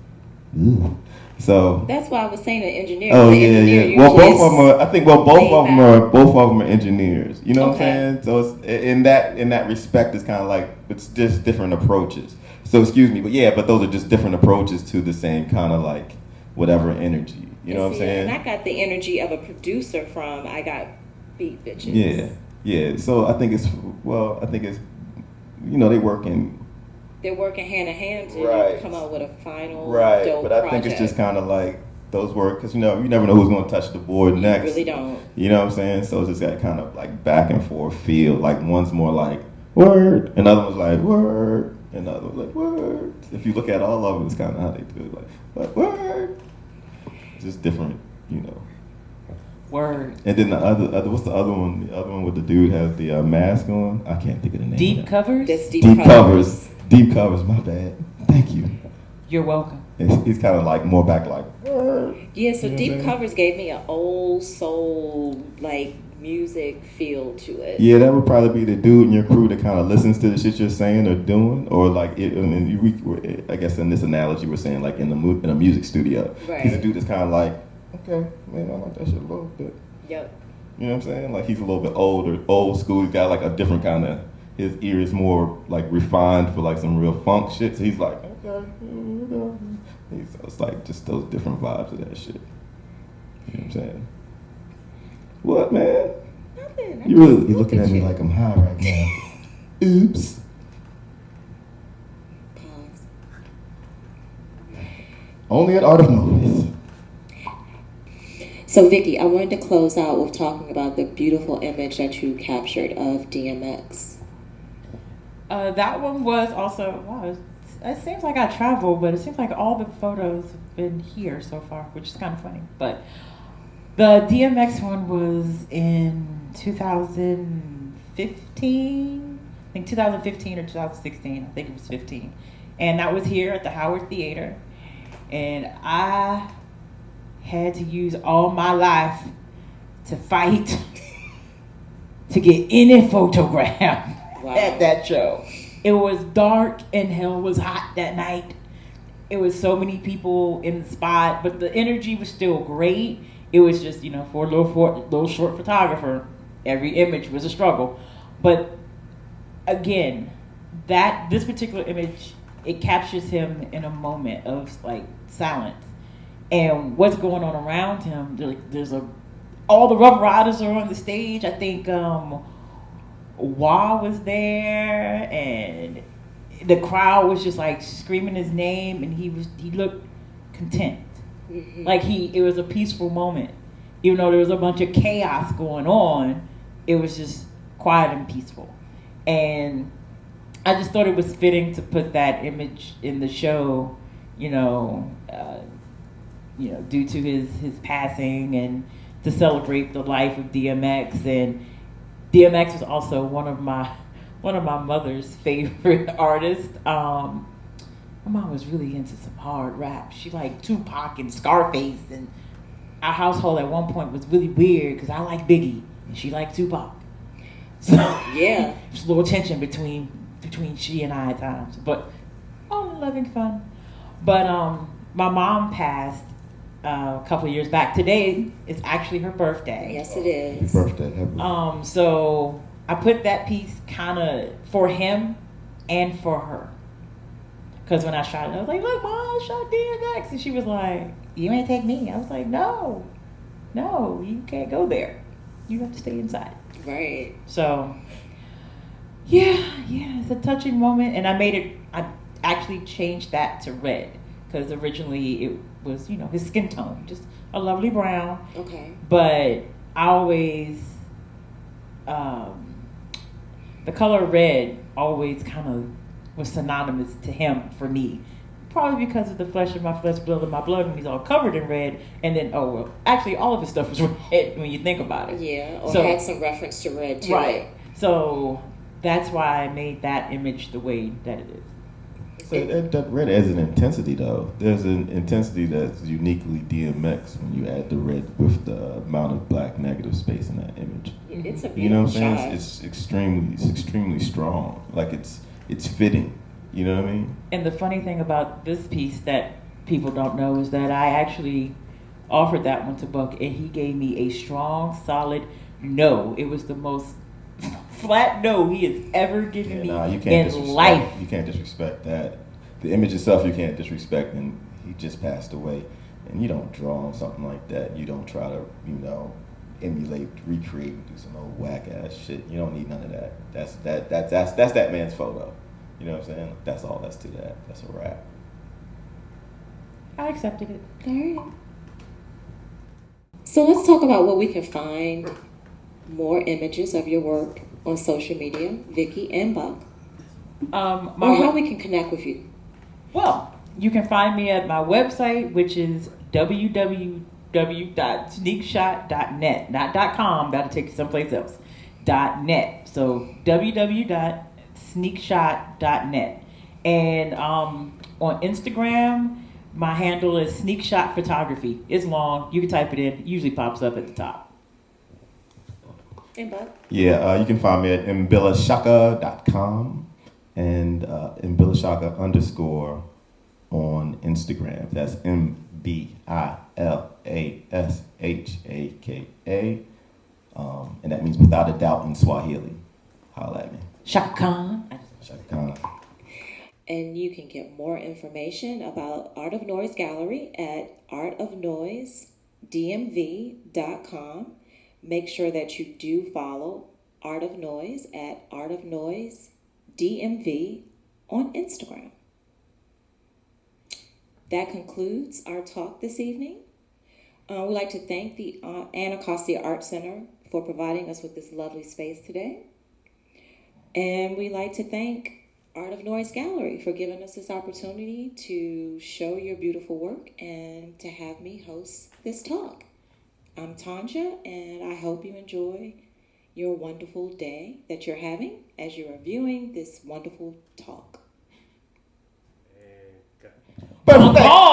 Speaker 2: Ooh. So
Speaker 1: that's why I was saying the engineer.
Speaker 2: Oh yeah. Well, both of them are. I think. Well, both of them are engineers. You know what I'm saying? So it's, in that respect, it's kind of like it's just different approaches. So excuse me, but those are just different approaches to the same kind of like whatever energy. You know what I'm saying?
Speaker 1: And I got the energy of a producer from I Got Beat Bitches.
Speaker 2: Yeah. So I think it's
Speaker 1: they're working hand in hand to come up with a final dope
Speaker 2: but I
Speaker 1: project.
Speaker 2: think it's just kind of like those work, because you never know who's going to touch the board next.
Speaker 1: You really don't.
Speaker 2: You know what I'm saying? So it's just that kind of like back and forth feel. Like one's more like word, another one's like word, another one's like word. If you look at all of them, it's kind of how they do it. Like but word, it's just different,
Speaker 3: Word.
Speaker 2: And then the other what's the other one? The other one with the dude has the mask on. I can't think of the name.
Speaker 3: Deep Covers.
Speaker 1: That's Deep
Speaker 2: Covers. Deep Covers. My bad. Thank you.
Speaker 3: You're welcome.
Speaker 2: And he's kind of like more back like.
Speaker 1: Yeah. So Deep Covers gave me an old soul like music feel to it.
Speaker 2: Yeah, that would probably be the dude in your crew that kind of listens to the shit you're saying or doing, or like it. I guess in this analogy, we're saying like in a music studio.
Speaker 1: Right.
Speaker 2: He's a dude that's kind of like, okay, man, I like that shit a little bit.
Speaker 1: Yep.
Speaker 2: You know what I'm saying? Like he's a little bit old school. He's got like a different kind of. His ear is more like refined for like some real funk shit. So he's like, okay, it's like just those different vibes of that shit. You know what I'm saying? What, man?
Speaker 1: Nothing.
Speaker 2: You're looking at me like I'm high right now. Oops.
Speaker 1: Pause.
Speaker 2: Only an art of noise.
Speaker 1: So Vicky, I wanted to close out with talking about the beautiful image that you captured of DMX.
Speaker 3: That one was also, wow, it seems like I travel, but it seems like all the photos have been here so far, which is kind of funny. But the DMX one was in 2015, I think 2015 or 2016, I think it was 15. And that was here at the Howard Theater. And I had to use all my life to fight to get any photograph at that show. It was dark and hell was hot that night. It was so many people in the spot, but the energy was still great. It was just, for a little short photographer, every image was a struggle. But again, this particular image, it captures him in a moment of like silence. And what's going on around him, all the Rough Riders are on the stage. I think Wah was there, and the crowd was just like screaming his name, and he looked content. Mm-hmm. Like it was a peaceful moment. Even though there was a bunch of chaos going on, it was just quiet and peaceful. And I just thought it was fitting to put that image in the show, due to his passing and to celebrate the life of DMX. And DMX was also one of my mother's favorite artists. My mom was really into some hard rap. She liked Tupac and Scarface, and our household at one point was really weird because I liked Biggie and she liked Tupac. So yeah, there's a little tension between she and I at times, but all in loving fun. But my mom passed a couple of years back. Today is actually her birthday.
Speaker 1: Yes, it is.
Speaker 2: Birthday.
Speaker 3: So I put that piece kind of for him and for her. Because when I shot it, I was like, look, Mom, I shot DMX. And she was like, you ain't take me. I was like, no, you can't go there. You have to stay inside.
Speaker 1: Right.
Speaker 3: So, yeah, it's a touching moment. And I actually changed that to red. Because originally it was, his skin tone, just a lovely brown.
Speaker 1: Okay.
Speaker 3: But I always, the color red always kind of was synonymous to him for me. Probably because of the flesh of my flesh, blood of my blood, and he's all covered in red. And then, actually all of his stuff was red when you think about it.
Speaker 1: Yeah, or had some reference to red too.
Speaker 3: Right. So that's why I made that image the way that it is.
Speaker 2: So that red has an intensity, though. There's an intensity that's uniquely DMX when you add the red with the amount of black negative space in that image.
Speaker 1: It's a beautiful
Speaker 2: You know what I'm saying?
Speaker 1: shot.
Speaker 2: It's extremely strong. Like it's fitting. You know what I mean?
Speaker 3: And the funny thing about this piece that people don't know is that I actually offered that one to Buck, and he gave me a strong, solid no. It was the most flat no he has ever given me in life.
Speaker 2: You can't disrespect that. The image itself you can't disrespect, and he just passed away. And you don't draw on something like that. You don't try to, emulate, recreate, do some old whack ass shit. You don't need none of that. That's that man's photo. You know what I'm saying? That's all that's to that. That's a wrap.
Speaker 3: I accepted it.
Speaker 1: All right. So let's talk about where we can find more images of your work on social media, Vicky and Buck. Or how we can connect with you.
Speaker 3: Well, you can find me at my website, which is www.sneakshot.net. Not .com, that'll take you someplace else. .net. So www.sneakshot.net. And on Instagram, my handle is Sneakshot Photography. It's long. You can type it in. It usually pops up at the top.
Speaker 1: And Buck?
Speaker 2: Yeah, you can find me at mbilashaka.com and mbilashaka _ on Instagram. That's MBILASHAKA. And that means without a doubt in Swahili. Holla at me.
Speaker 3: Shaka Khan.
Speaker 2: Shaka Khan.
Speaker 1: And you can get more information about Art of Noise Gallery at artofnoisedmv.com. Make sure that you do follow Art of Noise at Art of Noise DMV on Instagram. That concludes our talk this evening. We'd like to thank the Anacostia Arts Center for providing us with this lovely space today. And we'd like to thank Art of Noise Gallery for giving us this opportunity to show your beautiful work and to have me host this talk. I'm Taunja, and I hope you enjoy your wonderful day that you're having as you are viewing this wonderful talk.
Speaker 2: Perfect.